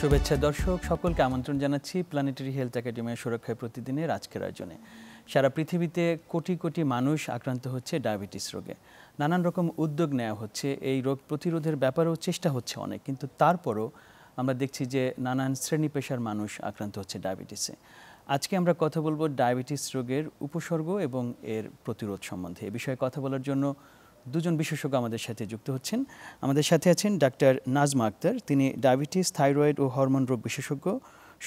শুভেচ্ছা দর্শক, সকলকে আমন্ত্রণ জানাচ্ছি প্ল্যানেটারি হেলথ একাডেমির সুরক্ষায় প্রতিদিনের আজকের আয়োজনে। সারা পৃথিবীতে কোটি কোটি মানুষ আক্রান্ত হচ্ছে ডায়াবেটিস রোগে। নানান রকম উদ্যোগ নেওয়া হচ্ছে, এই রোগ প্রতিরোধের ব্যাপারেও চেষ্টা হচ্ছে অনেক, কিন্তু তারপরও আমরা দেখছি যে নানান শ্রেণী পেশার মানুষ আক্রান্ত হচ্ছে ডায়াবেটিসে। আজকে আমরা কথা বলবো ডায়াবেটিস রোগের উপসর্গ এবং এর প্রতিরোধ সম্বন্ধে। এ বিষয়ে কথা বলার জন্য দুজন বিশেষজ্ঞ আমাদের সাথে যুক্ত হচ্ছেন। আমাদের সাথে আছেন ডাক্তার নাজমা আক্তার, তিনি ডায়াবেটিস, থাইরয়েড ও হরমোন রোগ বিশেষজ্ঞ,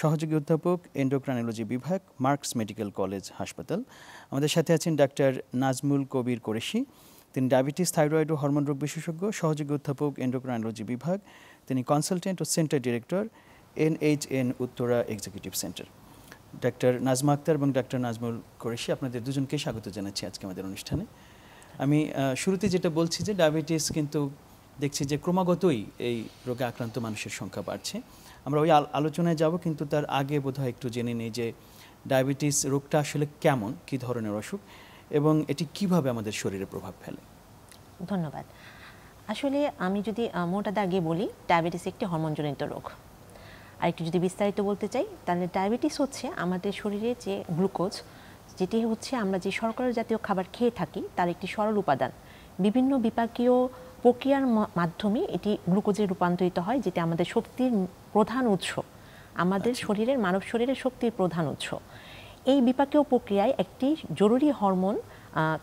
সহযোগী অধ্যাপক, এন্ডোক্রাইনোলজি বিভাগ, মার্কস মেডিকেল কলেজ হাসপাতাল। আমাদের সাথে আছেন ডাক্তার নাজমুল কবির কোরেশি, তিনি ডায়াবেটিস, থাইরয়েড ও হরমোন রোগ বিশেষজ্ঞ, সহযোগী অধ্যাপক, এন্ডোক্রাইনোলজি বিভাগ, তিনি কনসালটেন্ট ও centre director, NHN Uttara executive centre. Doctor Nazma Akter এবং ডাক্তার নাজমুল কোরেশি, আপনাদের দুজনকে স্বাগত জানাচ্ছি আজকে আমাদের অনুষ্ঠানে। আমি শুরুতে যেটা বলছি যে ডায়াবেটিস কিন্তু দেখছি যে ক্রমাগতই এই রোগে আক্রান্ত মানুষের সংখ্যা বাড়ছে। আমরা ওই আলোচনায় যাব, কিন্তু তার আগে বোধহয় একটু জেনে নিই যে ডায়াবেটিস রোগটা আসলে কেমন, কী ধরনের অসুখ এবং এটি কিভাবে আমাদের শরীরে প্রভাব ফেলে। ধন্যবাদ। আসলে আমি যদি মোটা দাগে বলি, ডায়াবেটিস একটি হরমোনজনিত রোগ। আর একটু যদি বিস্তারিত বলতে চাই, তাহলে ডায়াবেটিস হচ্ছে আমাদের শরীরে যে গ্লুকোজ, যেটি হচ্ছে আমরা যে শর্করা জাতীয় খাবার খেয়ে থাকি তার একটি সরল উপাদান, বিভিন্ন বিপাকীয় প্রক্রিয়ার মাধ্যমে এটি গ্লুকোজে রূপান্তরিত হয়, যেটি আমাদের শক্তির প্রধান উৎস, আমাদের শরীরের মানব শরীরের শক্তির প্রধান উৎস। এই বিপাকীয় প্রক্রিয়ায় একটি জরুরি হরমোন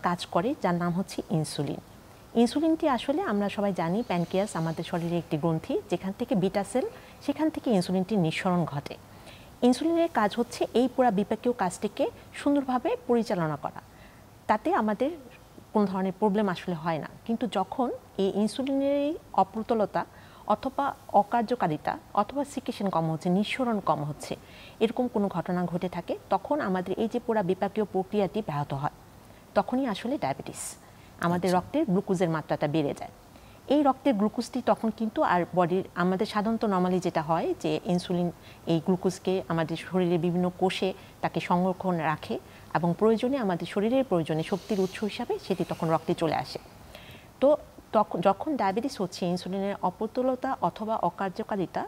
কাজ করে, যার নাম হচ্ছে ইনসুলিন। ইনসুলিনটি আসলে আমরা সবাই জানি প্যানক্রিয়াস আমাদের শরীরে একটি গ্রন্থি, যেখান থেকে বিটা সেল, সেখান থেকে ইনসুলিনটির নিঃসরণ ঘটে। ইনসুলিনের কাজ হচ্ছে এই পুরো বিপাকীয় কাজটিকে সুন্দরভাবে পরিচালনা করা, তাতে আমাদের কোনো ধরনের প্রবলেম আসলে হয় না। কিন্তু যখন এই ইনসুলিনের অপ্রতুলতা অথবা অকার্যকারিতা অথবা সিক্রেশন কম হচ্ছে, নিঃসরণ কম হচ্ছে, এরকম কোনো ঘটনা ঘটে থাকে, তখন আমাদের এই যে পুরো বিপাকীয় প্রক্রিয়াটি ব্যাহত হয়, তখনই আসলে ডায়াবেটিস, আমাদের রক্তের গ্লুকোজের মাত্রাটা বেড়ে যায়। এই রক্তের গ্লুকোজটি তখন কিন্তু আর বডির আমাদের সাধারণত নর্মালি যেটা হয় যে ইনসুলিন এই গ্লুকোজকে আমাদের শরীরের বিভিন্ন কোষে তাকে সংরক্ষণ রাখে এবং প্রয়োজনে আমাদের শরীরের প্রয়োজনে শক্তির উৎস হিসাবে সেটি তখন রক্তে চলে আসে। তো তখন যখন ডায়াবেটিস হচ্ছে ইনসুলিনের অপ্রতুলতা অথবা অকার্যকারিতা,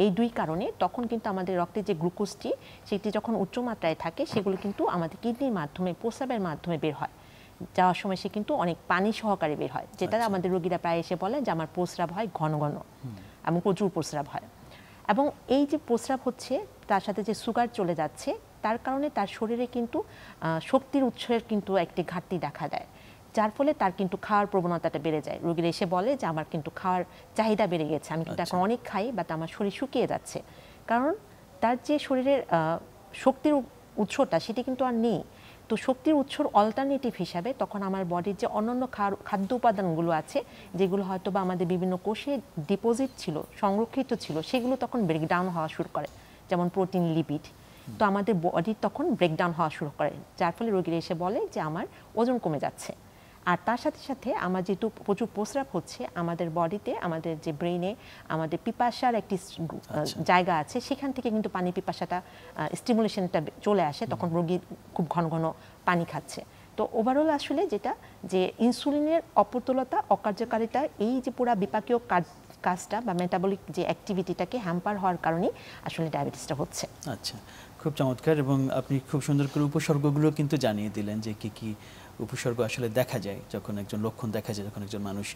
এই দুই কারণে তখন কিন্তু আমাদের রক্তে যে গ্লুকোজটি সেটি যখন উচ্চমাত্রায় থাকে, সেগুলো কিন্তু আমাদের কিডনির মাধ্যমে, প্রস্রাবের মাধ্যমে বের হয়। যাওয়ার সময় সে কিন্তু অনেক পানি সহকারে বের হয়, যেটা আমাদের রোগীরা প্রায় এসে বলে যে আমার প্রস্রাব হয় ঘন ঘন এবং প্রচুর প্রস্রাব হয়। এবং এই যে প্রস্রাব হচ্ছে, তার সাথে যে সুগার চলে যাচ্ছে, তার কারণে তার শরীরে কিন্তু শক্তির উৎসের কিন্তু একটি ঘাটতি দেখা দেয়, যার ফলে তার কিন্তু খাওয়ার প্রবণতাটা বেড়ে যায়। রোগীরা এসে বলে যে আমার কিন্তু খাওয়ার চাহিদা বেড়ে গেছে, আমি কিন্তু এখন অনেক খাই, বাট আমার শরীর শুকিয়ে যাচ্ছে, কারণ তার যে শরীরের শক্তির উৎসটা সেটি কিন্তু আর নেই। তো শক্তির উৎসর অল্টারনেটিভ হিসাবে তখন আমার বডির যে অন্যান্য খাদ্য উপাদানগুলো আছে, যেগুলো হয়তো বা আমাদের বিভিন্ন কোষে ডিপোজিট ছিল, সংরক্ষিত ছিল, সেগুলো তখন ব্রেকডাউন হওয়া শুরু করে, যেমন প্রোটিন, লিপিড। তো আমাদের বডির তখন ব্রেকডাউন হওয়া শুরু করে, যার ফলে রোগীরা এসে বলে যে আমার ওজন কমে যাচ্ছে। আর তার সাথে সাথে আমার যেহেতু প্রচুর প্রস্রাব হচ্ছে, আমাদের বডিতে, আমাদের যে ব্রেইনে আমাদের পিপাসার একটি জায়গা আছে, সেখান থেকে কিন্তু পানি পিপাসাটা স্টিমুলেশনটা চলে আসে, তখন রোগী খুব ঘন ঘন পানি খাচ্ছে। তো ওভারঅল আসলে যেটা যে ইনসুলিনের অপ্রতুলতা, অকার্যকারিতা, এই যে পুরা বিপাকীয় কাজটা বা মেটাবলিক যে অ্যাক্টিভিটিটাকে হ্যাম্পার হওয়ার কারণেই আসলে ডায়াবেটিসটা হচ্ছে। আচ্ছা, খুব চমৎকার, এবং আপনি খুব সুন্দর করে উপসর্গগুলো কিন্তু জানিয়ে দিলেন যে কি কি উপসর্গ আসলে দেখা যায় যখন একজন লক্ষণ দেখা যায়, যখন একজন মানুষ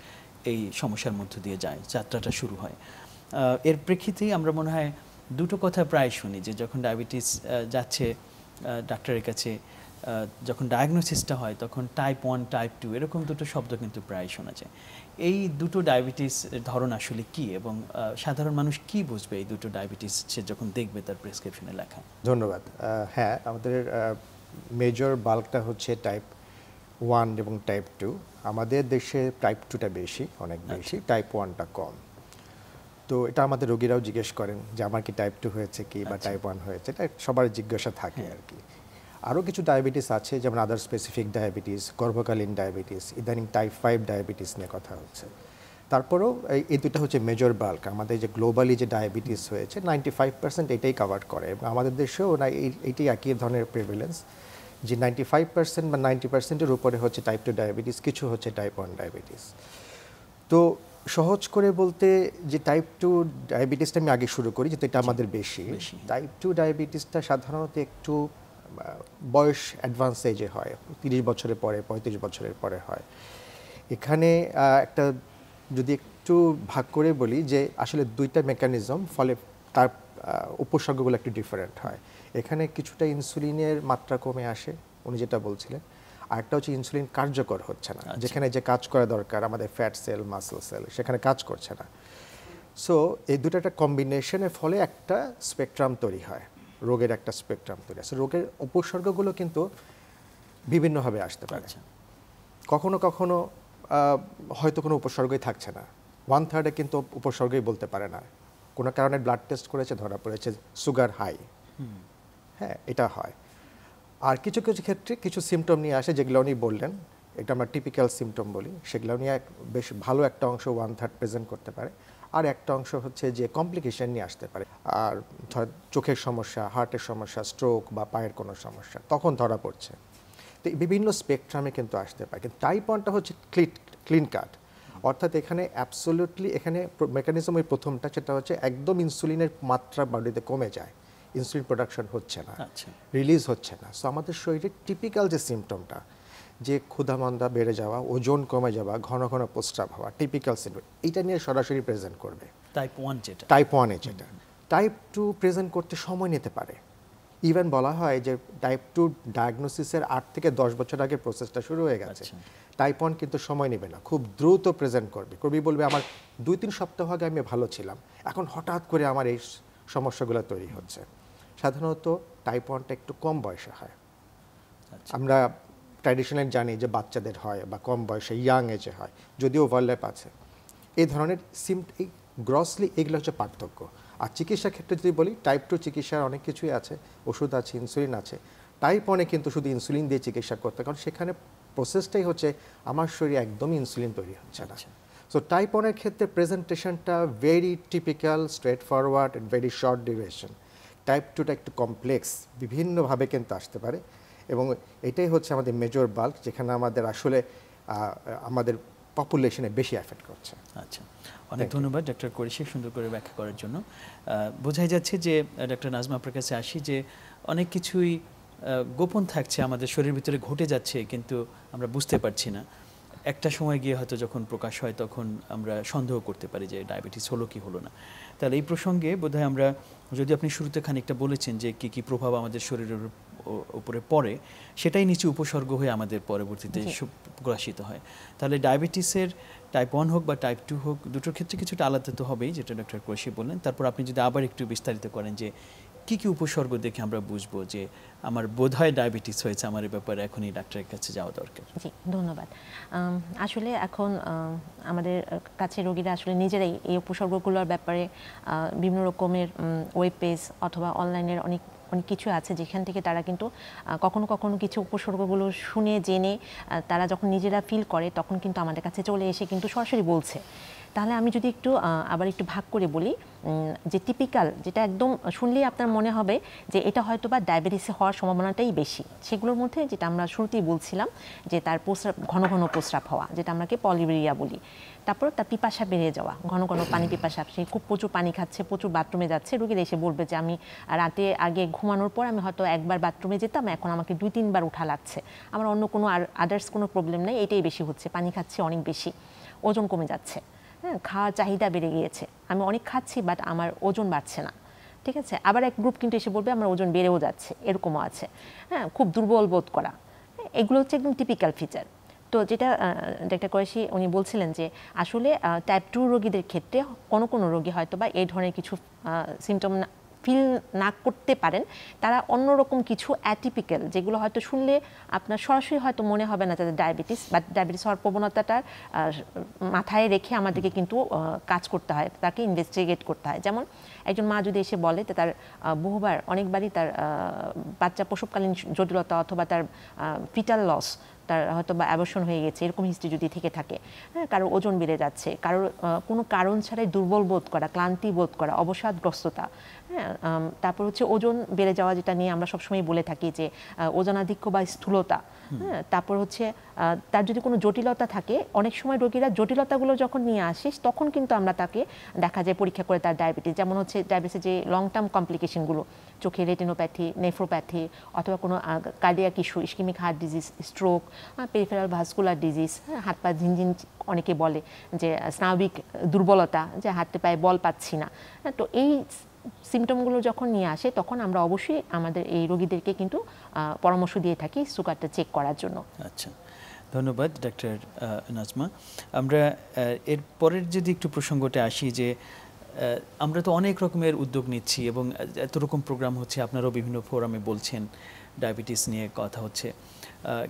এই সমস্যার মধ্য দিয়ে যায়, যাত্রাটা শুরু হয়। এর প্রেক্ষিতেই আমরা মনে হয় দুটো কথা প্রায় শুনি, যে যখন ডায়াবেটিস যাচ্ছে ডাক্তারের কাছে, যখন ডায়াগনোসিসটা হয় তখন টাইপ 1, টাইপ 2 এরকম দুটো শব্দ কিন্তু প্রায় শোনা যায়। এই দুটো ডায়াবেটিস ধরন আসলে কি, এবং সাধারণ মানুষ কি বুঝবে এই দুটো ডায়াবেটিস সে যখন দেখবে তার প্রেসক্রিপশনে লেখা? ধন্যবাদ। হ্যাঁ, আমাদের মেজর বাল্কটা হচ্ছে টাইপ 1 এবং টাইপ 2। আমাদের দেশে টাইপ 2টা বেশি, অনেক বেশি, টাইপ 1টা কম। তো এটা আমাদের রোগীরাও জিজ্ঞেস করেন যে আমার কি টাইপ 2 হয়েছে কি বা টাইপ 1 হয়েছে, এটা সবার জিজ্ঞাসা থাকে আর কি। আরও কিছু ডায়াবেটিস আছে, যেমন আদার স্পেসিফিক ডায়াবেটিস, গর্ভকালীন ডায়াবেটিস, ইদানিং টাইপ 5 ডায়াবেটিস নিয়ে কথা হচ্ছে। তারপরেও এই দুটো হচ্ছে মেজর বাল্ক। আমাদের যে গ্লোবালি যে ডায়াবেটিস হয়েছে 95% এটাই কাভার করে, এবং আমাদের দেশেও এইটাই একই ধরনের প্রিভ্যালেন্স, যে 95% বা 90%-এর উপরে হচ্ছে টাইপ 2 ডায়াবেটিস, কিছু হচ্ছে টাইপ 1 ডায়াবেটিস। তো সহজ করে বলতে যে টাইপ 2 ডায়াবেটিসটা আমি আগে শুরু করি, যেটা এটা আমাদের বেশি। টাইপ 2 ডায়াবেটিসটা সাধারণত একটু বয়স অ্যাডভান্স এজে হয়, 30 বছরের পরে 35 বছরের পরে হয়। এখানে একটা যদি একটু ভাগ করে বলি যে আসলে দুইটা মেকানিজম, ফলে তার উপসর্গগুলো একটু ডিফারেন্ট হয়। এখানে কিছুটা ইনসুলিনের মাত্রা কমে আসে, উনি যেটা বলছিলেন। আরেকটা হচ্ছে ইনসুলিন কার্যকর হচ্ছে না, যেখানে যে কাজ করা দরকার আমাদের ফ্যাট সেল, মাসল সেল, সেখানে কাজ করছে না। সো এই দুটো একটা কম্বিনেশনের ফলে একটা স্পেকট্রাম তৈরি হয়, রোগের একটা স্পেকট্রাম তৈরি হয়। রোগের উপসর্গগুলো কিন্তু বিভিন্নভাবে আসতে পারে। কখনো কখনো হয়তো কোনো উপসর্গই থাকছে না, 1/3 কিন্তু উপসর্গই বলতে পারে না, কোনো কারণে ব্লাড টেস্ট করেছে, ধরা পড়েছে সুগার হাই, হ্যাঁ এটা হয়। আর কিছু কিছু ক্ষেত্রে কিছু সিমটম নিয়ে আসে, যেগুলো উনি বললেন, এটা আমরা টিপিক্যাল সিমটম বলি, সেগুলো নিয়ে বেশ ভালো একটা অংশ 1/3 প্রেজেন্ট করতে পারে। আর একটা অংশ হচ্ছে যে কমপ্লিকেশন নিয়ে আসতে পারে, আর চোখের সমস্যা, হার্টের সমস্যা, স্ট্রোক বা পায়ের কোনো সমস্যা, তখন ধরা পড়ছে। তো বিভিন্ন স্পেকট্রামে কিন্তু আসতে পারে। কিন্তু টাইপ 1টা হচ্ছে ক্লিন কাট, অর্থাৎ এখানে অ্যাবসোলিউটলি এখানে মেকানিজম ওই প্রথমটা, সেটা হচ্ছে একদম ইনসুলিনের মাত্রা বডিতে কমে যায়, ইনসুলিন প্রোডাকশন হচ্ছে না, রিলিজ হচ্ছে না। সো আমাদের শরীরে টিপিক্যাল যে সিমটমটা, যে ক্ষুধামন্দা বেড়ে যাওয়া, ওজন কমে যাওয়া, ঘন ঘন প্রস্রাব হওয়া, টিপিক্যাল সিমটম, এটা নিয়ে সরাসরি প্রেজেন্ট করবে টাইপ 1 যেটা। টাইপ 1 যেটা। টাইপ 2 প্রেজেন্ট করতে সময় নিতে পারে। ইভেন বলা হয় যে টাইপ 2 ডায়াগনোসিসের 8 থেকে 10 বছর আগে প্রসেসটা শুরু হয়ে গেছে। টাইপ 1 কিন্তু সময় নেবে না, খুব দ্রুত প্রেজেন্ট করবে। কবি বলবে আমার 2-3 সপ্তাহ আগে আমি ভালো ছিলাম, এখন হঠাৎ করে আমার এই সমস্যাগুলো তৈরি হচ্ছে। সাধারণত টাইপ 1টা একটু কম বয়সে হয়। আমরা ট্র্যাডিশনালি জানি যে বাচ্চাদের হয় বা কম বয়সে, ইয়াং এজে হয়, যদিও ওভারল্যাপ আছে। এই ধরনের এই গ্রসলি এগুলো হচ্ছে পার্থক্য। আর চিকিৎসা ক্ষেত্রে যদি বলি, টাইপ 2 চিকিৎসার অনেক কিছুই আছে, ওষুধ আছে, ইনসুলিন আছে। টাইপ 1-এ কিন্তু শুধু ইনসুলিন দিয়ে চিকিৎসা করতে, কারণ সেখানে প্রসেসটাই হচ্ছে আমার শরীরে একদমই ইনসুলিন তৈরি হচ্ছে না। সো টাইপ 1-এর ক্ষেত্রে প্রেজেন্টেশনটা very typical, straight forward and very short duration. Type 2টা একটু কমপ্লেক্স, বিভিন্নভাবে কিন্তু আসতে পারে, এবং এটাই হচ্ছে আমাদের মেজর বাল্ক, যেখানে আমাদের আসলে আমাদের পপুলেশনে বেশি এফেক্ট করছে। আচ্ছা, অনেক ধন্যবাদ ডক্টর কোরেশি সুন্দর করে ব্যাখ্যা করার জন্য। বোঝাই যাচ্ছে যে ডক্টর নাজমা আপনার কাছে আসি যে অনেক কিছুই গোপন থাকছে, আমাদের শরীরের ভিতরে ঘটে যাচ্ছে, কিন্তু আমরা বুঝতে পারছি না। একটা সময় গিয়ে হয়তো যখন প্রকাশ হয় তখন আমরা সন্দেহ করতে পারি যে ডায়াবেটিস হলো কি হলো না। তাহলে এই প্রসঙ্গে বোধহয় আমরা, যদি আপনি শুরুতে খানিকটা বলেছেন যে কী কী প্রভাব আমাদের শরীরের উপরে পড়ে, সেটাই নিচে উপসর্গ হয়ে আমাদের পরবর্তীতে প্রকাশিত হয়। তাহলে ডায়াবেটিসের টাইপ 1 হোক বা টাইপ 2 হোক, দুটোর ক্ষেত্রে কিছুটা আলাদা তো হবেই, যেটা ডক্টর কোরেশি বললেন। তারপর আপনি যদি আবার একটু বিস্তারিত করেন যে কী কী উপসর্গ দেখে আমরা বুঝবো যে আমার বোধহয় ডায়াবেটিস হয়েছে, আমার এই ব্যাপারে এখনই ডাক্তারের কাছে যাওয়া দরকার। জি, ধন্যবাদ। আসলে এখন আমাদের কাছে রোগীরা আসলে নিজেরাই এই উপসর্গগুলোর ব্যাপারে বিভিন্ন রকমের ওয়েব পেজ অথবা অনলাইনের অনেক কিছু আছে, যেখান থেকে তারা কিন্তু কখনো কখনো কিছু উপসর্গগুলো শুনে জেনে তারা যখন নিজেরা ফিল করে, তখন কিন্তু আমাদের কাছে চলে এসে কিন্তু সরাসরি বলছে। তাহলে আমি যদি একটু আবার একটু ভাগ করে বলি, যে টিপিক্যাল, যেটা একদম শুনলেই আপনার মনে হবে যে এটা হয়তো বা ডায়াবেটিস হওয়ার সম্ভাবনাটাই বেশি, সেগুলোর মধ্যে যেটা আমরা শুরুতেই বলছিলাম যে তার প্রস্রাব, ঘন ঘন প্রস্রাব হওয়া, যেটা আমরাকে পলিউরিয়া বলি। তারপর তার পিপাসা বেড়ে যাওয়া, ঘন ঘন পানি পিপাসা, সে খুব প্রচুর পানি খাচ্ছে, প্রচুর বাথরুমে যাচ্ছে। রোগীরা এসে বলবে যে আমি রাতে আগে ঘুমানোর পর আমি হয়তো একবার বাথরুমে যেতাম, এখন আমাকে 2-3 বার উঠা লাগছে, আমার অন্য কোনো আদার্স কোনো প্রবলেম নেই, এটাই বেশি হচ্ছে, পানি খাচ্ছি অনেক বেশি, ওজন কমে যাচ্ছে, হ্যাঁ, খাওয়ার চাহিদা বেড়ে গিয়েছে, আমি অনেক খাচ্ছি বাট আমার ওজন বাড়ছে না। ঠিক আছে, আবার এক গ্রুপ কিন্তু এসে বলবে আমার ওজন বেড়েও যাচ্ছে, এরকমও আছে। হ্যাঁ, খুব দুর্বল বোধ করা, এগুলো হচ্ছে একদম টিপিক্যাল ফিচার। তো যেটা ডক্টর কোরেশি উনি বলছিলেন যে আসলে টাইপ 2 রোগীদের ক্ষেত্রে কোনো রোগী হয়তো বা এই ধরনের কিছু সিমটম ফিল না করতে পারেন, তারা অন্যরকম কিছু অ্যাটিপিক্যাল, যেগুলো হয়তো শুনলে আপনার সরাসরি হয়তো মনে হবে না তাদের ডায়াবেটিস, বা ডায়াবেটিস হওয়ার প্রবণতাটা মাথায় রেখে আমাদেরকে কিন্তু কাজ করতে হয়, তাকে ইনভেস্টিগেট করতে হয়। যেমন একজন মা যদি এসে বলে তার অনেকবারই তার বাচ্চা প্রসবকালীন জটিলতা অথবা তার ফিটাল লস, তার হয়তো বা অ্যাবর্শন হয়ে গেছে, এরকম হিস্ট্রি যদি থেকে থাকে, হ্যাঁ, কারোর ওজন বেড়ে যাচ্ছে, কারোর কোনো কারণ ছাড়াই দুর্বল বোধ করা, ক্লান্তি বোধ করা, অবসাদগ্রস্ততা, হ্যাঁ, তারপর হচ্ছে ওজন বেড়ে যাওয়া, যেটা নিয়ে আমরা সবসময় বলে থাকি যে ওজনাধিক্য বা স্থূলতা, হ্যাঁ, তারপর হচ্ছে তার যদি কোনো জটিলতা থাকে, অনেক সময় রোগীরা জটিলতাগুলো যখন নিয়ে আসে তখন কিন্তু আমরা তাকে দেখা যায় পরীক্ষা করে তার ডায়াবেটিস, যেমন হচ্ছে ডায়াবেটিসের যে লং টার্ম কমপ্লিকেশনগুলো, চোখে রেটিনোপ্যাথি, নেফ্রোপ্যাথি, অথবা কোনো cardiac issue, ischaemic heart disease, stroke, peripheral vascular disease, হাত পা ঝিনঝিন অনেকে বলে যে স্নায়বিক দুর্বলতা, যে হাতে পায়ে বল পাচ্ছি না, তো এই সিমটমগুলো যখন নিয়ে আসে তখন আমরা অবশ্যই আমাদের এই রোগীদেরকে কিন্তু পরামর্শ দিয়ে থাকি সুগারটা চেক করার জন্য। আচ্ছা, ধন্যবাদ ডাক্তার নাজমা। আমরা এর পরের যদি একটু প্রসঙ্গটা আসি, যে আমরা তো অনেক রকমের উদ্যোগ নিচ্ছি এবং এত রকম প্রোগ্রাম হচ্ছে, আপনারাও বিভিন্ন ফোরামে বলছেন ডায়াবেটিস নিয়ে কথা হচ্ছে,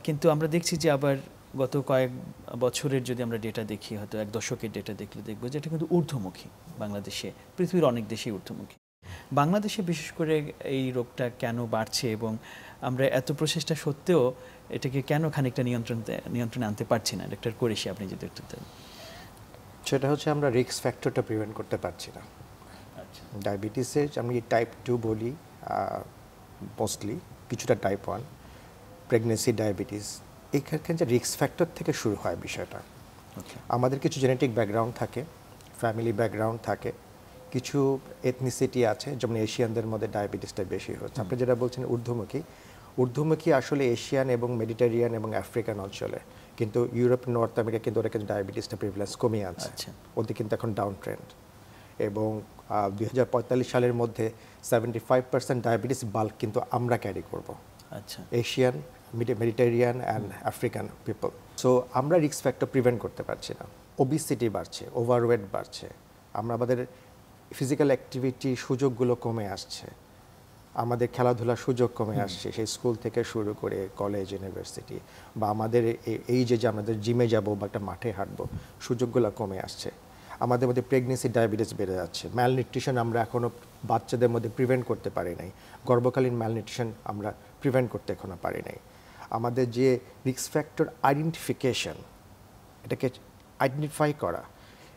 কিন্তু আমরা দেখছি যে আবার গত কয়েক বছরের যদি আমরা ডেটা দেখি, হয়তো এক দশকের ডেটা দেখলে দেখবো যে এটা কিন্তু ঊর্ধ্বমুখী। বাংলাদেশে, পৃথিবীর অনেক দেশেই ঊর্ধ্বমুখী। বাংলাদেশে বিশেষ করে এই রোগটা কেন বাড়ছে এবং আমরা এত প্রচেষ্টা সত্ত্বেও এটাকে কেন খানিকটা নিয়ন্ত্রণে আনতে পারছি না? ডক্টর কোরেশি, আপনি যদি একটু দেন। সেটা হচ্ছে আমরা রিস্ক ফ্যাক্টরটা প্রিভেন্ট করতে পারছি না। আচ্ছা, ডায়াবেটিসের আমি টাইপ 2 বলি মোস্টলি, কিছুটা টাইপ 1, প্রেগনেন্সি ডায়াবেটিস, এইখানে যে রিস্ক ফ্যাক্টর থেকে শুরু হয় বিষয়টা। আমাদের কিছু জেনেটিক ব্যাকগ্রাউন্ড থাকে, ফ্যামিলি ব্যাকগ্রাউন্ড থাকে, কিছু এথনিসিটি আছে, যেমন এশিয়ানদের মধ্যে ডায়াবেটিসটা বেশি হচ্ছে। আপনি যেটা বলছেন ঊর্ধ্বমুখী আসলে এশিয়ান এবং মেডিটেরিয়ান এবং আফ্রিকান অঞ্চলে, কিন্তু ইউরোপ, নর্থ আমেরিকা কিন্তু ওরা কিন্তু ডায়াবেটিসটা প্রিভ্যালেন্স কমিয়ে আনছে। ওদের কিন্তু এখন ডাউন ট্রেন্ড, এবং 2045 সালের মধ্যে 75% ডায়াবেটিস বাল্ক কিন্তু আমরা ক্যারি করব। আচ্ছা, Asian, Mediterranean and African people. So আমরা রিস্ক ফ্যাক্টর প্রিভেন্ট করতে পারছি না। ওবিসিটি বাড়ছে, ওভারওয়েট বাড়ছে, আমাদের ফিজিক্যাল অ্যাক্টিভিটি সুযোগগুলো কমে আসছে, আমাদের খেলাধুলার সুযোগ কমে আসছে, সেই স্কুল থেকে শুরু করে কলেজ, ইউনিভার্সিটি, বা আমাদের এই যে আমাদের জিমে যাব বা একটা মাঠে হাঁটবো, সুযোগগুলো কমে আসছে। আমাদের মধ্যে প্রেগনেন্সি ডায়াবেটিস বেড়ে যাচ্ছে, ম্যালনিউট্রিশন আমরা এখনও বাচ্চাদের মধ্যে প্রিভেন্ট করতে পারি নাই, গর্ভকালীন ম্যালনিউট্রিশন আমরা প্রিভেন্ট করতে এখনও পারি নাই। আমাদের যে রিস্ক ফ্যাক্টর আইডেন্টিফিকেশন, এটাকে আইডেন্টিফাই করা,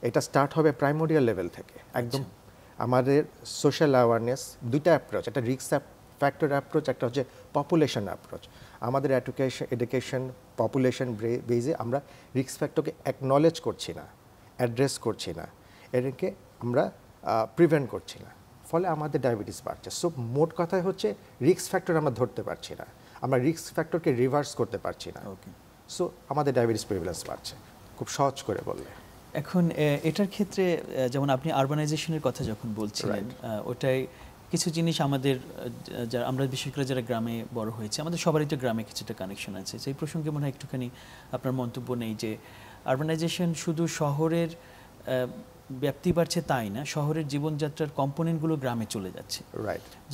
এটা স্টার্ট হবে প্রাইমোরিয়াল লেভেল থেকে একদম। আমাদের সোশ্যাল অ্যাওয়ারনেস, দুইটা অ্যাপ্রোচ, একটা রিস্ক ফ্যাক্টর অ্যাপ্রোচ, একটা হচ্ছে পপুলেশন অ্যাপ্রোচ। আমাদের এডুকেশন পপুলেশন বেজে আমরা রিস্ক ফ্যাক্টরকে অ্যাকনলেজ করছি না, অ্যাড্রেস করছি না, এটাকে আমরা প্রিভেন্ট করছি না, ফলে আমাদের ডায়াবেটিস বাড়ছে। সো মোট কথাই হচ্ছে রিস্ক ফ্যাক্টর আমরা ধরতে পারছি না, আমরা রিস্ক ফ্যাক্টরকে রিভার্স করতে পারছি না। সো আমাদের ডায়াবেটিস প্রিভ্যালেন্স বাড়ছে, খুব সহজ করে বললে। এখন এটার ক্ষেত্রে যেমন আপনি আরবানাইজেশনের কথা যখন বলছিলেন, ওটাই কিছু জিনিস আমাদের, আমরা বিশেষ করে যারা গ্রামে বড় হয়েছে, আমাদের সবারই তো গ্রামে কিছুটা কানেকশন আছে, সেই প্রসঙ্গে মনে হয় একটুখানি আপনার মন্তব্য নেই যে আরবানাইজেশন শুধু শহরের ব্যাপ্তি বাড়ছে তাই না, শহরের জীবনযাত্রার কম্পোনেন্টগুলো গ্রামে চলে যাচ্ছে।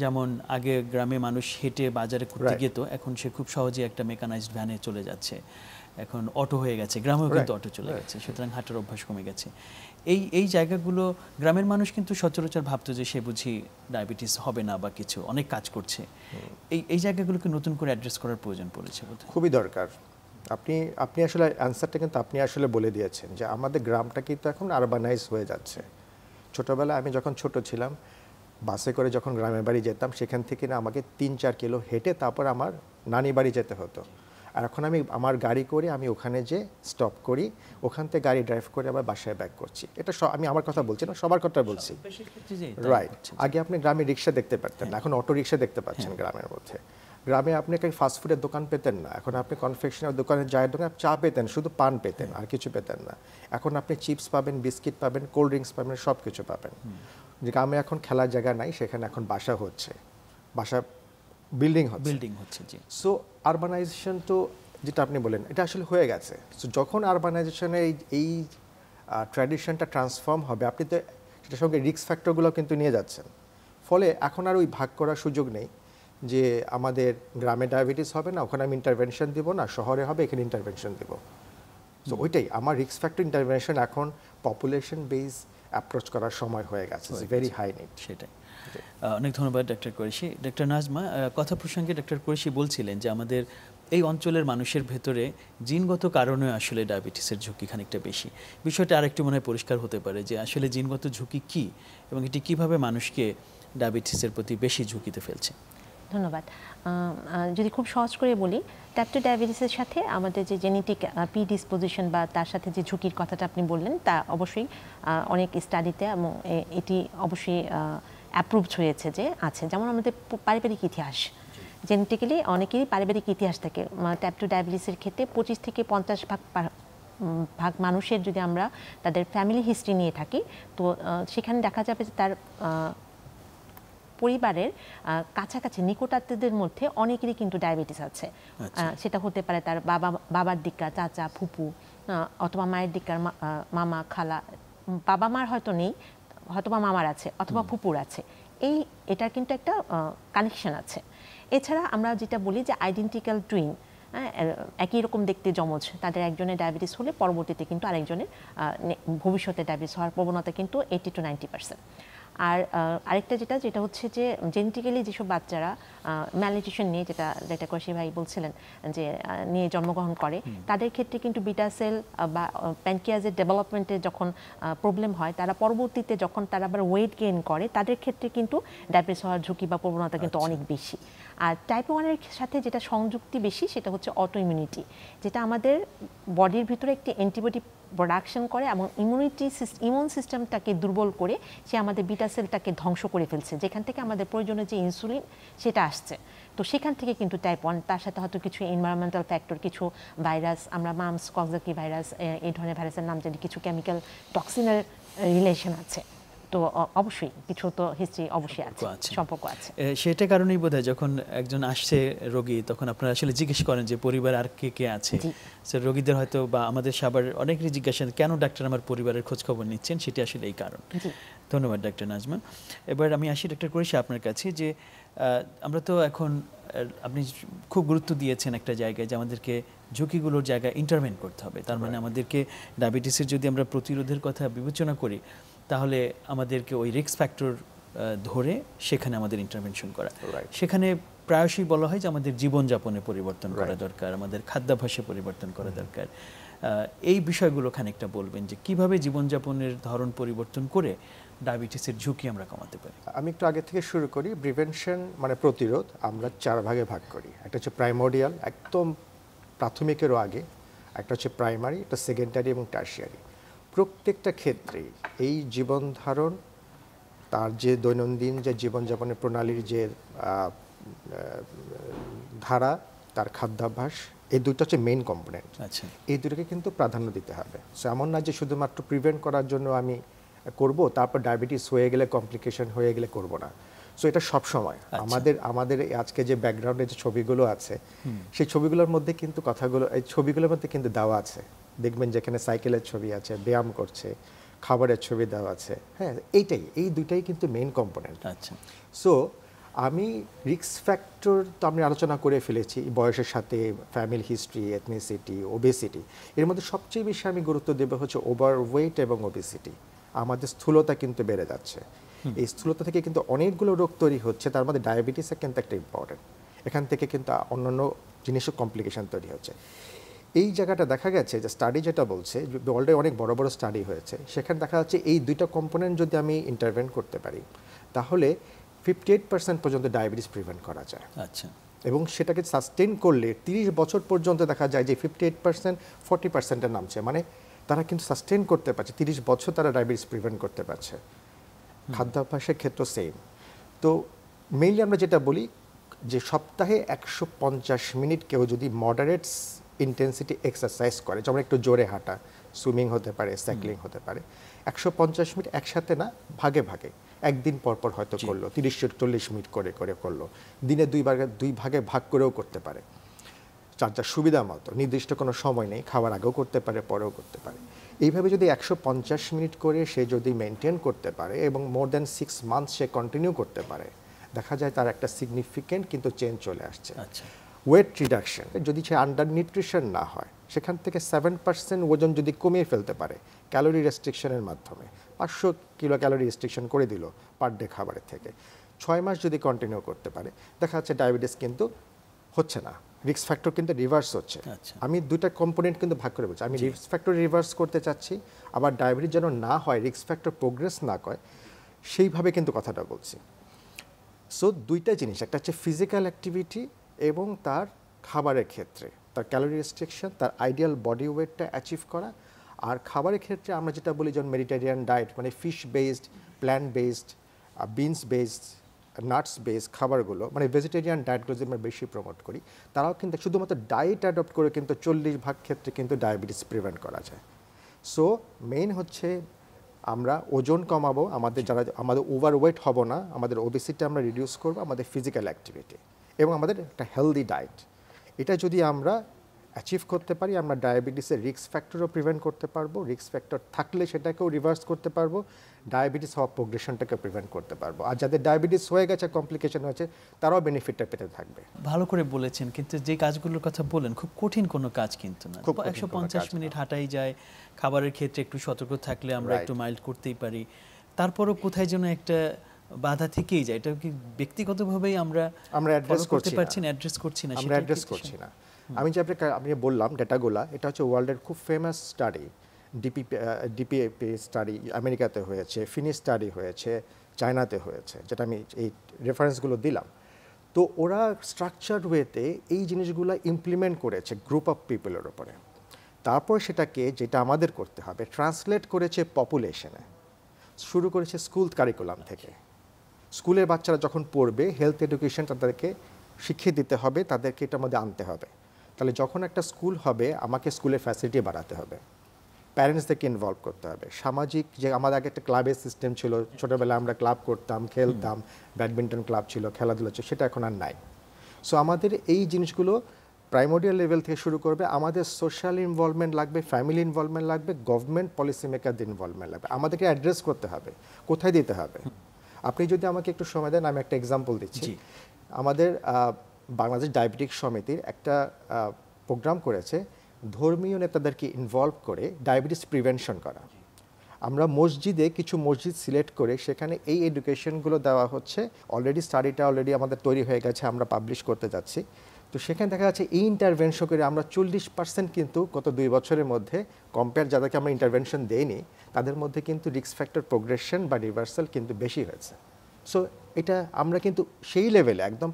যেমন আগে গ্রামে মানুষ হেঁটে বাজারে করতে যেত, এখন সে খুব সহজে একটা মেকানাইজড ভ্যানে চলে যাচ্ছে, এখন অটো হয়ে গেছে, গ্রামেও কিন্তু অটো চলে গেছে, সুতরাং হাঁটার অভ্যাস কমে গেছে। এই জায়গাগুলো গ্রামের মানুষ কিন্তু সচরাচর ভাবতো যে সে বুঝি ডায়াবেটিস হবে না বা কিছু, অনেক কাজ করছে। এই জায়গাগুলোকে নতুন করে অ্যাড্রেস করার প্রয়োজন পড়েছে, খুবই দরকার। আপনি আসলে অ্যান্সারটা কিন্তু আপনি আসলে বলে দিয়েছেন যে আমাদের গ্রামটা কিন্তু এখন আরবানাইজ হয়ে যাচ্ছে। ছোটোবেলায় আমি যখন ছোট ছিলাম, বাসে করে যখন গ্রামের বাড়ি যেতাম, সেখান থেকে না আমাকে 3-4 কিলো হেঁটে তারপর আমার নানি বাড়ি যেতে হতো। আর এখন আমি আমার গাড়ি করে আমি ওখানে যে স্টপ করি, ওখান থেকে গাড়ি ড্রাইভ করে আবার বাসায় ব্যাক করছি। এটা আমি আমার কথা বলছি না, সবার কথা বলছি। রাইট। আগে আপনি গ্রামে রিক্সা দেখতে পারতেন না, এখন অটো রিক্সা দেখতে পাচ্ছেন গ্রামের মধ্যে। গ্রামে আপনি একটা ফাস্টফুডের দোকান পেতেন না, এখন আপনি কনফেকশনের দোকানে, চায়ের দোকানে চা পেতেন, শুধু পান পেতেন, আর কিছু পেতেন না। এখন আপনি চিপস পাবেন, বিস্কিট পাবেন, কোল্ড ড্রিঙ্কস পাবেন, সব কিছু পাবেন। গ্রামে এখন খেলার জায়গা নাই, সেখানে এখন বাসা হচ্ছে, বাসা বিল্ডিং হচ্ছে। সো আরবানাইজেশন তো যেটা আপনি বলেন, এটা আসলে হয়ে গেছে। সো যখন আরবানাইজেশনের এই ট্র্যাডিশনটা ট্রান্সফর্ম হবে, আপনি তো সেটার সঙ্গে রিস্ক ফ্যাক্টরগুলো কিন্তু নিয়ে যাচ্ছেন, ফলে এখন আর ওই ভাগ করার সুযোগ নেই যে আমাদের গ্রামে ডায়াবেটিস হবে না, ওখানে আমি ইন্টারভেনশন দিব না, শহরে হবে এখানে ইন্টারভেনশন দেব। সো ওইটাই আমার রিস্ক ফ্যাক্টর ইন্টারভেনশন এখন পপুলেশন বেস অ্যাপ্রোচ করার সময় হয়ে গেছে, ভেরি হাই নিড। সেটাই। অনেক ধন্যবাদ ডক্টর কোরেশি। ডক্টর নাজমা, কথা প্রসঙ্গে ডক্টর কোরেশি বলছিলেন যে আমাদের এই অঞ্চলের মানুষের ভেতরে জিনগত কারণে আসলে ডায়াবেটিসের ঝুঁকি খানিকটা বেশি। বিষয়টা আরেকটু মনে হয় পরিষ্কার হতে পারে যে আসলে জিনগত ঝুঁকি কী এবং এটি কীভাবে মানুষকে ডায়াবেটিসের প্রতি বেশি ঝুঁকিতে ফেলছে। ধন্যবাদ। যদি খুব সহজ করে বলি, টাইপ 2 ডায়াবেটিসের সাথে আমাদের যে জেনেটিক প্রিডিসপোজিশন বা তার সাথে যে ঝুঁকির কথাটা আপনি বললেন, তা অবশ্যই অনেক স্টাডিতে এবং এটি অবশ্যই অ্যাপ্রুভড হয়েছে যে আছে। যেমন আমাদের পারিবারিক ইতিহাস, জেনেটিক্যালি অনেকেরই পারিবারিক ইতিহাস থাকে। টাইপ 2 ডায়াবেটিসের ক্ষেত্রে 25 থেকে 50 ভাগ মানুষের যদি আমরা তাদের ফ্যামিলি হিস্ট্রি নিয়ে থাকি, তো সেখানে দেখা যাবে যে তার পরিবারের কাছাকাছি নিকটাত্মীয়দের মধ্যে অনেকেরই কিন্তু ডায়াবেটিস আছে। সেটা হতে পারে তার বাবার দিককার চাচা, ফুপু, অথবা মায়ের দিককার মামা, খালা। বাবা মার হয়তো নেই, হয়তোবা মামার আছে, অথবা ফুপুর আছে। এটার কিন্তু একটা কানেকশন আছে। এছাড়া আমরা যেটা বলি যে আইডেন্টিক্যাল টুইন, একই রকম দেখতে যমজ, তাদের একজনের ডায়াবেটিস হলে পরবর্তীতে কিন্তু আরেকজনের ভবিষ্যতে ডায়াবেটিস হওয়ার প্রবণতা কিন্তু 80 to 90%। আর আরেকটা যেটা হচ্ছে যে জেনেটিক্যালি যেসব বাচ্চারা ম্যালনিউট্রিশন নিয়ে, যেটা কৌশিক ভাই বলছিলেন যে নিয়ে জন্মগ্রহণ করে, তাদের ক্ষেত্রে কিন্তু বিটা সেল বা প্যানক্রিয়াসের ডেভেলপমেন্টে যখন প্রবলেম হয়, তারা পরবর্তীতে যখন তারা আবার ওয়েট গেইন করে, তাদের ক্ষেত্রে কিন্তু ডায়াবেটিস হওয়ার ঝুঁকি বা প্রবণতা কিন্তু অনেক বেশি। আর টাইপ 1-এর সাথে যেটা সংযুক্তি বেশি, সেটা হচ্ছে অটো ইমিউনিটি, যেটা আমাদের বডির ভিতরে একটি অ্যান্টিবডি প্রোডাকশন করে এবং ইমিউন সিস্টেমটাকে দুর্বল করে সে আমাদের বিটা সেলটাকে ধ্বংস করে ফেলছে, যেখান থেকে আমাদের প্রয়োজনীয় যে ইনসুলিন সেটা আসছে। তো সেখান থেকে কিন্তু টাইপ 1, তার সাথে হয়তো কিছু এনভায়রনমেন্টাল ফ্যাক্টর, কিছু ভাইরাস, আমরা মামস, কক্সাকি ভাইরাস, এই ধরনের ভাইরাসের নাম জানি, কিছু কেমিক্যাল টক্সিনের রিলেশন আছে। তো অবশ্যই কিছু তো হিস্ট্রি অবশ্যই আছে, সম্পর্ক আছে। সেটা কারণেই বোধহয় যখন একজন আসছে রোগী, তখন আপনারা আসলে জিজ্ঞেস করেন যে পরিবার আর কে কে আছে। রোগীদের হয়তো বা আমাদের সবার অনেকেরই জিজ্ঞাসা, কেন ডাক্তার আমার পরিবারের খোঁজ খবর নিচ্ছেন, সেটা আসলে এই কারণ। ধন্যবাদ ডাক্তার নাজমা। এবার আমি আসি ডাক্তার কুরেশি আপনার কাছে, যে আমরা তো এখন, আপনি খুব গুরুত্ব দিয়েছেন একটা জায়গায় যে আমাদেরকে ঝুঁকিগুলোর জায়গায় ইন্টারভেন করতে হবে। তার মানে আমাদেরকে ডায়াবেটিসের যদি আমরা প্রতিরোধের কথা বিবেচনা করি, তাহলে আমাদেরকে ওই রিস্ক ফ্যাক্টর ধরে সেখানে আমাদের ইন্টারভেনশন করা। সেখানে প্রায়শই বলা হয় যে আমাদের জীবনযাপনে পরিবর্তন করা দরকার, আমাদের খাদ্যাভ্যাসে পরিবর্তন করা দরকার। এই বিষয়গুলো খানিকটা বলবেন যে কিভাবে জীবনযাপনের ধরন পরিবর্তন করে ডায়াবেটিসের ঝুঁকি আমরা কমাতে পারি। আমি একটু আগে থেকে শুরু করি। প্রিভেনশন মানে প্রতিরোধ আমরা 4 ভাগে ভাগ করি। একটা হচ্ছে প্রাইমোডিয়াল, একদম প্রাথমিকেরও আগে, একটা হচ্ছে প্রাইমারি, একটা সেকেন্ডারি এবং টার্সিয়ারি। প্রত্যেকটা ক্ষেত্রেই এই জীবন ধারণ, তার যে দৈনন্দিন যে জীবনযাপনের প্রণালীর যে ধারা, তার খাদ্যাভ্যাস, এই দুটো হচ্ছে মেইন কম্পোনেন্ট। আচ্ছা, এই দুটোকে কিন্তু প্রাধান্য দিতে হবে। সো এমন না যে শুধুমাত্র প্রিভেন্ট করার জন্য আমি করব, তারপর ডায়াবেটিস হয়ে গেলে, কমপ্লিকেশন হয়ে গেলে করব না। সো এটা সব সময় আমাদের আজকে যে ব্যাকগ্রাউন্ডে যে ছবিগুলো আছে, সেই ছবিগুলোর মধ্যে কিন্তু কথাগুলো, এই ছবিগুলোর মধ্যে কিন্তু দেওয়া আছে। দেখবেন যেখানে সাইকেলের ছবি আছে, ব্যায়াম করছে, খাবারের ছবি দেওয়া আছে। হ্যাঁ, এই দুইটাই কিন্তু মেইন কম্পোনেন্ট। আচ্ছা, সো আমি রিস্ক ফ্যাক্টর তো আমি আলোচনা করে ফেলেছি, বয়সের সাথে ফ্যামিলি হিস্ট্রি, এথনিসিটি, ওবেসিটি। এর মধ্যে সবচেয়ে বেশি আমি গুরুত্ব দেবো হচ্ছে ওভারওয়েট এবং ওবেসিটি। আমাদের স্থূলতা কিন্তু বেড়ে যাচ্ছে। এই স্থূলতা থেকে কিন্তু অনেকগুলো রোগ তৈরি হচ্ছে, তার মধ্যে ডায়াবেটিসের কিন্তু একটা ইম্পর্টেন্ট। এখান থেকে কিন্তু অন্যান্য জিনিসের কমপ্লিকেশন তৈরি হচ্ছে। এই জায়গাটা দেখা গেছে যে স্টাডি যেটা বলছে, অলরেডি অনেক বড় বড় স্টাডি হয়েছে, সেখানে দেখা যাচ্ছে এই দুইটা কম্পোনেন্ট যদি আমি ইন্টারভেন করতে পারি, তাহলে 58% পর্যন্ত ডায়াবেটিস প্রিভেন্ট করা যায়। আচ্ছা, এবং সেটাকে সাস্টেন করলে 30 বছর পর্যন্ত দেখা যায় যে 58% 40%-এ নামছে। মানে তারা কিন্তু সাস্টেন করতে পারছে, 30 বছর তারা ডায়াবেটিস প্রিভেন্ট করতে পারছে। খাদ্যাভ্যাসের ক্ষেত্রে সেম। তো মেইনলি আমরা যেটা বলি যে সপ্তাহে 150 মিনিট কেউ যদি মডারেট ইন্টেন্সিটি এক্সারসাইজ করে, যেমন একটু জোরে হাঁটা, সুইমিং হতে পারে, সাইক্লিং হতে পারে, 150 মিনিট একসাথে না, ভাগে ভাগে, একদিন পরপর হয়তো করলো, 30-40 মিনিট করে করলো, দিনে 2 ভাগে ভাগ করেও করতে পারে, যার যার সুবিধা মতো। নির্দিষ্ট কোনো সময় নেই, খাওয়ার আগেও করতে পারে, পরেও করতে পারে। এইভাবে যদি 150 মিনিট করে সে যদি মেনটেন করতে পারে এবং মোর দ্যান 6 মান্থস সে কন্টিনিউ করতে পারে, দেখা যায় তার একটা সিগনিফিকেন্ট কিন্তু চেঞ্জ চলে আসছে। আচ্ছা, ওয়েট রিডাকশন, যদি সে আন্ডার নিউট্রিশন না হয়, সেখান থেকে 7% ওজন যদি কমিয়ে ফেলতে পারে ক্যালোরি রেস্ট্রিকশনের মাধ্যমে, 500 কিলো ক্যালোরি রেস্ট্রিকশন করে দিল পার ডে খাবারের থেকে, 6 মাস যদি কন্টিনিউ করতে পারে, দেখা যাচ্ছে ডায়াবেটিস কিন্তু হচ্ছে না, রিস্ক ফ্যাক্টর কিন্তু রিভার্স হচ্ছে। আচ্ছা। আমি দুইটা কম্পোনেন্ট কিন্তু ভাগ করে বলছি, আমি রিস্ক ফ্যাক্টর রিভার্স করতে চাচ্ছি, আবার ডায়াবেটিস যেন না হয়, রিস্ক ফ্যাক্টর প্রোগ্রেস না করে, সেইভাবে কিন্তু কথাটা বলছি। সো দুইটা জিনিস, একটা হচ্ছে ফিজিক্যাল অ্যাক্টিভিটি এবং তার খাবারের ক্ষেত্রে তার ক্যালোরি রেস্ট্রিকশন, তার আইডিয়াল বডি ওয়েটটা অ্যাচিভ করা। আর খাবারের ক্ষেত্রে আমরা যেটা বলি যেমন মেডিটেরিয়ান ডায়েট, মানে fish based, plant based, beans based, nuts based খাবারগুলো, মানে ভেজিটেরিয়ান ডায়েটগুলো যে আমরা বেশি প্রমোট করি, তারাও কিন্তু শুধুমাত্র ডায়েট অ্যাডপ্ট করে কিন্তু 40% ক্ষেত্রে কিন্তু ডায়াবেটিস প্রিভেন্ট করা যায়। সো মেইন হচ্ছে আমরা ওজন কমাবো, আমাদের যারা আমাদের ওভারওয়েট হব না, আমাদের ওবেসিটি আমরা রিডিউস করবো, আমাদের ফিজিক্যাল অ্যাক্টিভিটি এবং আমাদের একটা হেলদি ডায়েট, এটা যদি আমরা অ্যাচিভ করতে পারি, আমরা ডায়াবেটিসের রিস্ক ফ্যাক্টরও প্রিভেন্ট করতে পারবো, রিস্ক ফ্যাক্টর থাকলে সেটাকেও রিভার্স করতে পারবো, ডায়াবেটিস হওয়া প্রোগ্রেশনটাকে প্রিভেন্ট করতে পারবো। আর যাদের ডায়াবেটিস হয়ে গেছে, কমপ্লিকেশন হয়েছে, তারাও বেনিফিটটা পেতে থাকবে। ভালো করে বলেছেন, কিন্তু যে কাজগুলোর কথা বলেন খুব কঠিন কোনো কাজ কিন্তু না। খুব কঠিন 150 মিনিট হাঁটাই যায়, খাবারের ক্ষেত্রে একটু সতর্ক থাকলে আমরা একটু মাইল্ড করতেই পারি, তারপরও কোথায় যেন একটা বাধা থেকেই যায়। এটা কি ব্যক্তিগতভাবেই আমরা অ্যাড্রেস করছি না? আমরা অ্যাড্রেস করছি না। আমি যে আপনি বললাম ডেটাগুলা, এটা হচ্ছে ওয়ার্ল্ডের খুব ফেমাস স্টাডি, ডিপিএপি স্টাডি আমেরিকাতে হয়েছে, ফিনিশ স্টাডি হয়েছে, চায়নাতে হয়েছে, যেটা আমি এই রেফারেন্সগুলো দিলাম। তো ওরা স্ট্রাকচার্ড ওয়েতে এই জিনিসগুলো ইমপ্লিমেন্ট করেছে গ্রুপ অফ পিপলের ওপরে, তারপর সেটাকে যেটা আমাদের করতে হবে ট্রান্সলেট করেছে পপুলেশনে, শুরু করেছে স্কুল কারিকুলাম থেকে। স্কুলের বাচ্চারা যখন পড়বে, হেলথ এডুকেশন তাদেরকে শিখিয়ে দিতে হবে, তাদেরকে এটার মধ্যে আনতে হবে। তাহলে যখন একটা স্কুল হবে, আমাকে স্কুলের ফ্যাসিলিটি বাড়াতে হবে, প্যারেন্টসদেরকে ইনভলভ করতে হবে। সামাজিক যে আমাদের আগে একটা ক্লাবের সিস্টেম ছিল, ছোটোবেলায় আমরা ক্লাব করতাম, খেলতাম, ব্যাডমিন্টন ক্লাব ছিল, খেলাধুলা ছিল, সেটা এখন আর নাই। সো আমাদের এই জিনিসগুলো প্রাইমোরিয়াল লেভেল থেকে শুরু করবে, আমাদের সোশ্যাল ইনভলভমেন্ট লাগবে, ফ্যামিলি ইনভলভমেন্ট লাগবে, গভর্নমেন্ট পলিসি মেকারদের ইনভলভমেন্ট লাগবে। আমাদেরকে অ্যাড্রেস করতে হবে, কোথায় দিতে হবে। আপনি যদি আমাকে একটু সময় দেন, আমি একটা এক্সাম্পল দিচ্ছি। আমাদের বাংলাদেশ ডায়াবেটিক সমিতির একটা প্রোগ্রাম করেছে ধর্মীয় নেতাদেরকে ইনভলভ করে ডায়াবেটিস প্রিভেনশন করা। আমরা মসজিদে কিছু মসজিদ সিলেক্ট করে সেখানে এই এডুকেশনগুলো দেওয়া হচ্ছে। স্টাডিটা অলরেডি আমাদের তৈরি হয়ে গেছে, আমরা পাবলিশ করতে যাচ্ছি। তো সেখানে দেখা যাচ্ছে এই ইন্টারভেনশন করে আমরা 40% কিন্তু গত 2 বছরের মধ্যে কম্পেয়ার যাদেরকে আমরা ইন্টারভেনশন দেইনি, তাদের মধ্যে কিন্তু রিস্ক ফ্যাক্টর প্রোগ্রেশন বা রিভার্সাল কিন্তু বেশি হয়েছে। সো এটা আমরা কিন্তু সেই লেভেলে একদম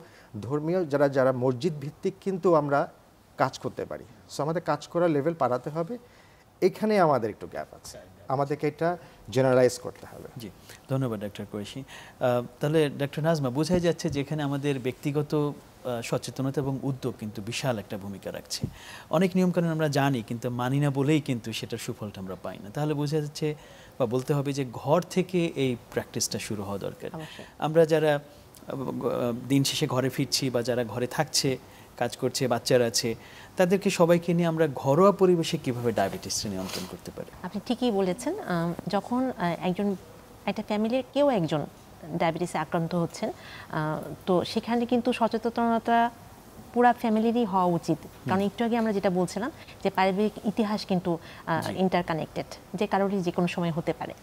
ধর্মীয় যারা মসজিদ ভিত্তিক কিন্তু আমরা কাজ করতে পারি। সো আমাদের কাজ করার লেভেল বাড়াতে হবে, এখানে আমাদের একটু গ্যাপ আছে, আমাদেরকে এটা জেনারেলাইজ করতে হবে। জি, ধন্যবাদ ডক্টর কুরেশি। তাহলে ডক্টর নাজমা, বোঝাই যাচ্ছে যে এখানে আমাদের ব্যক্তিগত সচেতনতা এবং উদ্যোগ কিন্তু বিশাল একটা ভূমিকা রাখছে। অনেক নিয়মকানুন আমরা জানি কিন্তু মানি না বলেই কিন্তু সেটার সুফলটা আমরা পাই না। তাহলে বোঝা যাচ্ছে বা বলতে হবে যে ঘর থেকে এই প্র্যাকটিসটা শুরু হওয়া দরকার। আমরা যারা দিন শেষে ঘরে ফিরছি বা যারা ঘরে থাকছে, কাজ করছে, বাচ্চারা আছে, তাদেরকে সবাইকে নিয়ে আমরা ঘরোয়া পরিবেশে কিভাবে ডায়াবেটিসটা নিয়ন্ত্রণ করতে পারি? আপনি ঠিকই বলেছেন। যখন একটা ফ্যামিলির কেউ একজন ডায়াবেটিসে আক্রান্ত হচ্ছেন, তো সেখানে কিন্তু সচেতনতা পুরা ফ্যামিলিরই হওয়া উচিত। কারণ একটু আগে আমরা যেটা বলছিলাম যে পারিবারিক ইতিহাস কিন্তু ইন্টারকানেক্টেড, যে কারোরই যে কোনো সময় হতে পারে।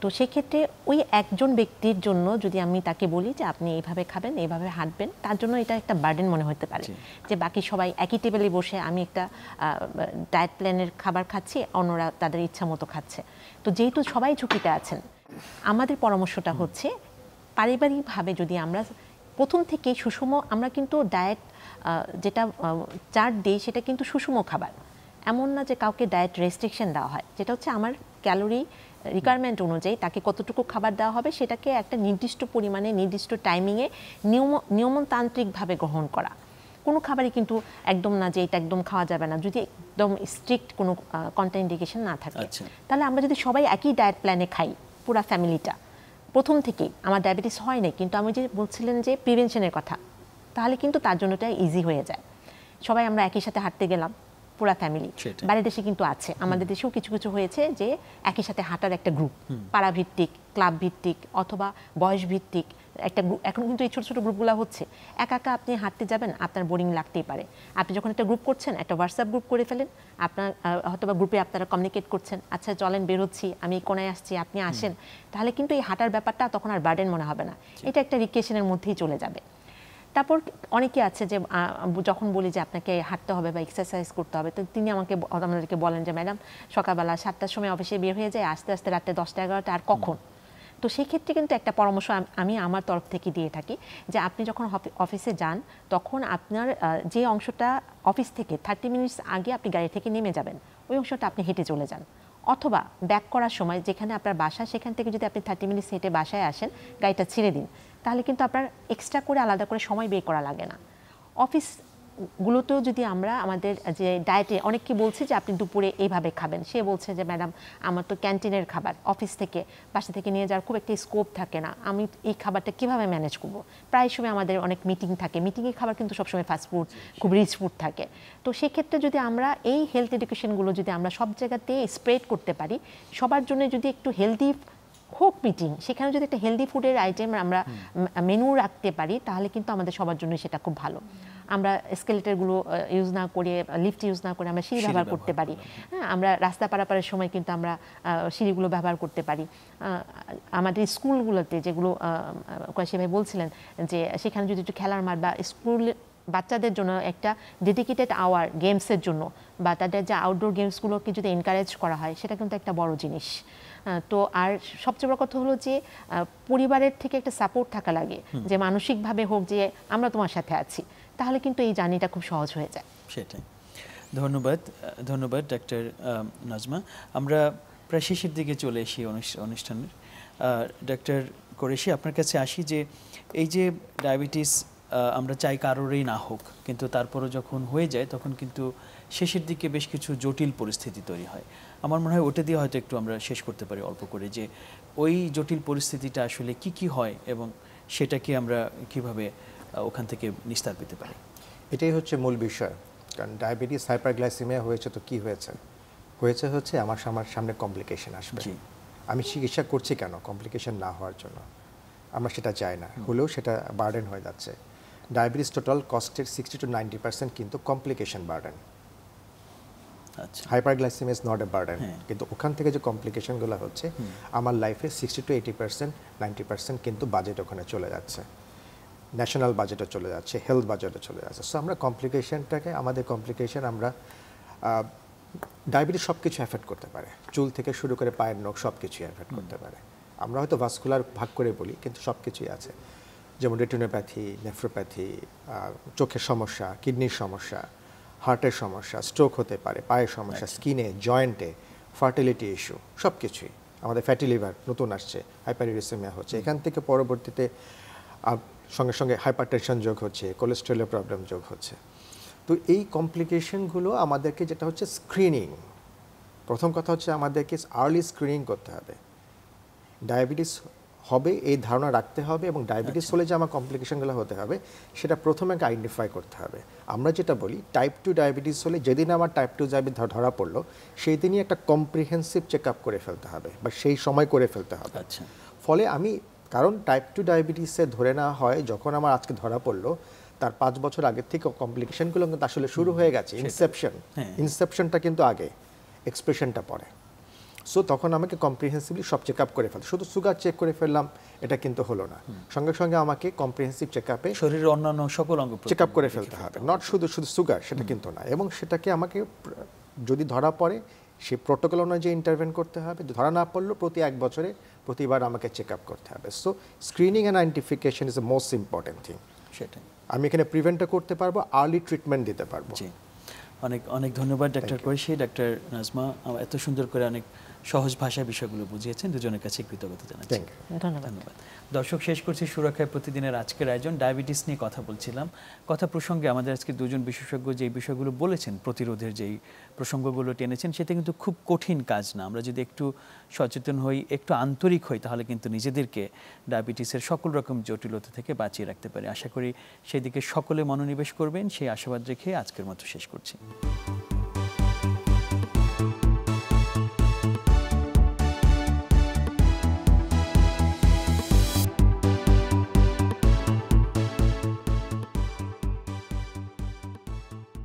তো সেক্ষেত্রে ওই একজন ব্যক্তির জন্য যদি আমি তাকে বলি যে আপনি এইভাবে খাবেন, এইভাবে হাঁটবেন, তার জন্য এটা একটা বার্ডেন মনে হতে পারে যে বাকি সবাই একই টেবিলে বসে আমি একটা ডায়েট প্ল্যানের খাবার খাচ্ছি, অন্যরা তাদের ইচ্ছা মতো খাচ্ছে। তো যেহেতু সবাই ঝুঁকিতে আছেন, আমাদের পরামর্শটা হচ্ছে পারিবারিকভাবে যদি আমরা প্রথম থেকে সুষম, আমরা কিন্তু ডায়েট যেটা চার্ট দিই সেটা কিন্তু সুষম খাবার, এমন না যে কাউকে ডায়েট রেস্ট্রিকশন দেওয়া হয়, যেটা হচ্ছে আমার ক্যালোরি রিকোয়ারমেন্ট অনুযায়ী তাকে কতটুকু খাবার দেওয়া হবে সেটাকে একটা নির্দিষ্ট পরিমাণে নির্দিষ্ট টাইমিংয়ে নিয়মতান্ত্রিকভাবে গ্রহণ করা। কোনো খাবারই কিন্তু একদম না যে এটা একদম খাওয়া যাবে না, যদি একদম স্ট্রিক্ট কোনো কন্ট্রাইন্ডিকেশন না থাকে। তাহলে আমরা যদি সবাই একই ডায়েট প্ল্যানে খাই, পুরা ফ্যামিলিটা, প্রথম থেকেই আমার ডায়াবেটিস হয় নাই, কিন্তু আমি যে বলছিলেন যে প্রিভেনশনের কথা, তাহলে কিন্তু তার জন্য এটা ইজি হয়ে যায়। সবাই আমরা একই সাথে হাঁটতে গেলাম, পুরা ফ্যামিলি। বাইরের দেশে কিন্তু আছে, আমাদের দেশেও কিছু কিছু হয়েছে যে একই সাথে হাঁটার একটা গ্রুপ, পাড়া ভিত্তিক, ক্লাব ভিত্তিক অথবা বয়স ভিত্তিক একটা গ্রুপ। এখন কিন্তু এই ছোট ছোট গ্রুপগুলো হচ্ছে। একা একা আপনি হাঁটতে যাবেন, আপনার বোরিং লাগতেই পারে। আপনি যখন একটা গ্রুপ করছেন, একটা হোয়াটসঅ্যাপ গ্রুপ করে ফেলেন, আপনার হয়তোবা গ্রুপে আপনারা কমিউনিকেট করছেন, আচ্ছা চলেন বেরোচ্ছি, আমি কোনায় আসছি, আপনি আসেন। তাহলে কিন্তু এই হাঁটার ব্যাপারটা তখন আর বার্ডেন মনে হবে না, এটা একটা রিক্রিয়েশনের মধ্যেই চলে যাবে। তারপর অনেকে আছে যে যখন বলি যে আপনাকে হাঁটতে হবে বা এক্সারসাইজ করতে হবে, তো তিনি আমাদেরকে বলেন যে ম্যাডাম সকালবেলা 7টার সময় অফিসে বের হয়ে যায়, আস্তে আস্তে রাতে 10টা 11টা, আর কখন? তো সেই ক্ষেত্রে কিন্তু একটা পরামর্শ আমি আমার তরফ থেকে দিয়ে থাকি যে আপনি যখন অফিসে যান তখন আপনার যে অংশটা অফিস থেকে 30 মিনিটস আগে আপনি গাড়ি থেকে নেমে যাবেন, ওই অংশটা আপনি হেঁটে চলে যান। অথবা ব্যাক করার সময় যেখানে আপনার বাসা সেখান থেকে যদি আপনি 30 মিনিটস হেঁটে বাসায় আসেন, গাড়িটা ছেড়ে দিন, তাহলে কিন্তু আপনার এক্সট্রা করে আলাদা করে সময় বের করা লাগে না। অফিসগুলোতেও যদি আমরা আমাদের যে ডায়েটে অনেককে বলছি যে আপনি দুপুরে এইভাবে খাবেন, সে বলছে যে ম্যাডাম আমার তো ক্যান্টিনের খাবার, অফিস থেকে বাসা থেকে নিয়ে যাওয়ার খুব একটা স্কোপ থাকে না, আমি এই খাবারটা কীভাবে ম্যানেজ করব? প্রায় সময় আমাদের অনেক মিটিং থাকে, মিটিংয়ের খাবার কিন্তু সবসময় ফাস্টফুড, খুব রিচ ফুড থাকে। তো সেক্ষেত্রে যদি আমরা এই হেলথ এডুকেশনগুলো যদি আমরা সব জায়গাতে স্প্রেড করতে পারি, সবার জন্য যদি একটু হেলদি হোক মিটিং, সেখানে যদি একটা হেলদি ফুডের আইটেম আমরা মেনু রাখতে পারি, তাহলে কিন্তু আমাদের সবার জন্য সেটা খুব ভালো। আমরা এসকেলেটরগুলো ইউজ না করে, লিফট ইউজ না করে আমরা সিঁড়ি ব্যবহার করতে পারি। হ্যাঁ, আমরা রাস্তা পারাপারের সময় কিন্তু আমরা সিঁড়িগুলো ব্যবহার করতে পারি। আমাদের স্কুলগুলোতে যেগুলো কৈশী ভাই বলছিলেন যে সেখানে যদি একটু খেলার মাঠ বা স্কুল বাচ্চাদের জন্য একটা ডেডিকেটেড আওয়ার গেমসের জন্য বা তাদের যে আউটডোর গেমসগুলোকে যদি এনকারেজ করা হয়, সেটা কিন্তু একটা বড় জিনিস। তো আর সবচেয়ে বড় কথা হলো যে পরিবারের থেকে একটা সাপোর্ট থাকা লাগে, যে মানসিকভাবে হোক যে আমরা তোমার সাথে আছি, তাহলে কিন্তু এই জার্নিটা খুব সহজ হয়ে যায়। সেটাই। ধন্যবাদ ডাক্তার নাজমা। আমরা প্রায় শেষের দিকে চলে এসি অনুষ্ঠানের। ডাক্তার কোরেশি, আপনার কাছে আসি যে এই যে ডায়াবেটিস আমরা চাই কারোরই না হোক, কিন্তু তারপরও যখন হয়ে যায় তখন কিন্তু শেষের দিকে বেশ কিছু জটিল পরিস্থিতি তৈরি হয়। আমার মনে হয় ওটা দিয়ে হয়তো একটু আমরা শেষ করতে পারি অল্প করে, যে ওই জটিল পরিস্থিতিটা আসলে কি হয় এবং সেটাকে আমরা কিভাবে ওখান থেকে নিস্তার পেতে পারি। এটাই হচ্ছে মূল বিষয়। কারণ ডায়াবেটিস হাইপারগ্লাইসেমিয়া হয়েছে তো কি হয়েছে হচ্ছে আমার সামনে কমপ্লিকেশন আসবে। আমি চিকিৎসা করছি কেন? কমপ্লিকেশন না হওয়ার জন্য। আমরা সেটা চাই না, হলেও সেটা বার্ডেন হয়ে যাচ্ছে। ডায়াবেটিস টোটাল কস্টের 60 to 90% কিন্তু complication burden. Hyperglycaemia is not a burden, কিন্তু ওখান থেকে যে কমপ্লিকেশনগুলো হচ্ছে আমার লাইফে 60 to 80%, 90% কিন্তু বাজেট ওখানে চলে যাচ্ছে, ন্যাশনাল বাজেটে চলে যাচ্ছে, হেলথ বাজেটে চলে যাচ্ছে। সো আমরা কমপ্লিকেশনটাকে, আমাদের কমপ্লিকেশন আমরা ডায়াবেটিস সব কিছু এফেক্ট করতে পারে, চুল থেকে শুরু করে পায়ের নখ সব কিছুই এফেক্ট করতে পারে। আমরা হয়তো ভাস্কুলার ভাগ করে বলি, কিন্তু সব কিছুই আছে, যেমন রেটিনোপ্যাথি, নেফ্রোপ্যাথি, চোখের সমস্যা, কিডনির সমস্যা, হার্টের সমস্যা, স্ট্রোক হতে পারে, পায়ের সমস্যা, স্কিনে, জয়েন্টে, ফার্টিলিটি ইস্যু, সব কিছুই। আমাদের ফ্যাটি লিভার নতুন আসছে, হাইপারউরেসিমিয়া হচ্ছে, এখান থেকে পরবর্তীতে সঙ্গে সঙ্গে হাইপারটেনশন যোগ হচ্ছে, কোলেস্টেরলের প্রবলেম যোগ হচ্ছে। তো এই কমপ্লিকেশনগুলো আমাদেরকে, যেটা হচ্ছে স্ক্রিনিং, প্রথম কথা হচ্ছে আমাদেরকে আর্লি স্ক্রিনিং করতে হবে। ডায়াবেটিস হবে এই ধারণা রাখতে হবে, এবং ডায়াবেটিস হলে যে আমার কমপ্লিকেশনগুলো হতে হবে সেটা প্রথমে আইডেন্টিফাই করতে হবে। আমরা যেটা বলি টাইপ 2 ডায়াবেটিস হলে, যেদিন আমার টাইপ 2 ডায়াবেটিস ধরা পড়লো সেই দিনই একটা কম্প্রিহেন্সিভ চেক আপ করে ফেলতে হবে, বা সেই সময় করে ফেলতে হবে। ফলে আমি, কারণ টাইপ 2 ডায়াবেটিসে ধরে নেওয়া হয় যখন আমার আজকে ধরা পড়লো, তার 5 বছর আগের থেকে কমপ্লিকেশনগুলো কিন্তু আসলে শুরু হয়ে গেছে। ইনসেপশনটা কিন্তু আগে, এক্সপ্রেশনটা পরে। সো তখন আমাকে কম্প্রিহেন্সিভলি সব চেক আপ করে ফেলতে, শুধু সুগার চেক করে ফেললাম এটা কিন্তু হলো না, সঙ্গে সঙ্গে আমাকে কম্প্রিহেন্সিভ চেক আপে শরীরের অন্যান্য সকল অঙ্গ চেক আপ করে ফেলতে হবে, নট শুধু সুগার, সেটা কিন্তু না। এবং সেটাকে আমাকে যদি ধরা পড়ে সেই প্রোটোকল অনুযায়ী ইন্টারভেন করতে হবে, ধরা না পড়লেও প্রতি 1 বছরে প্রতিবার আমাকে চেক আপ করতে হবে। So screening and identification is the most important thing. সেটাই আমি এখানে প্রিভেন্টও করতে পারবো, আর্লি ট্রিটমেন্ট দিতে পারবো। অনেক অনেক ধন্যবাদ ডাক্তার কোরেশি, ডাক্তার নাজমা, এত সুন্দর করে অনেক সহজ ভাষায় বিষয়গুলো বুঝিয়েছেন। দুজনের কাছে কৃতজ্ঞতা জানাচ্ছি। ধন্যবাদ। দর্শক, শেষ করছি সুরক্ষায় প্রতিদিনের আজকের আয়োজন। ডায়াবেটিস নিয়ে কথা বলছিলাম। কথা প্রসঙ্গে আমাদের আজকে দুজন বিশেষজ্ঞ যে বিষয়গুলো বলেছেন, প্রতিরোধের যেই প্রসঙ্গগুলো টেনেছেন, সেটা কিন্তু খুব কঠিন কাজ না। আমরা যদি একটু সচেতন হই, একটু আন্তরিক হই, তাহলে কিন্তু নিজেদেরকে ডায়াবেটিসের সকল রকম জটিলতা থেকে বাঁচিয়ে রাখতে পারি। আশা করি সেই দিকে সকলে মনোনিবেশ করবেন, সেই আশাবাদ রেখে আজকের মতো শেষ করছি।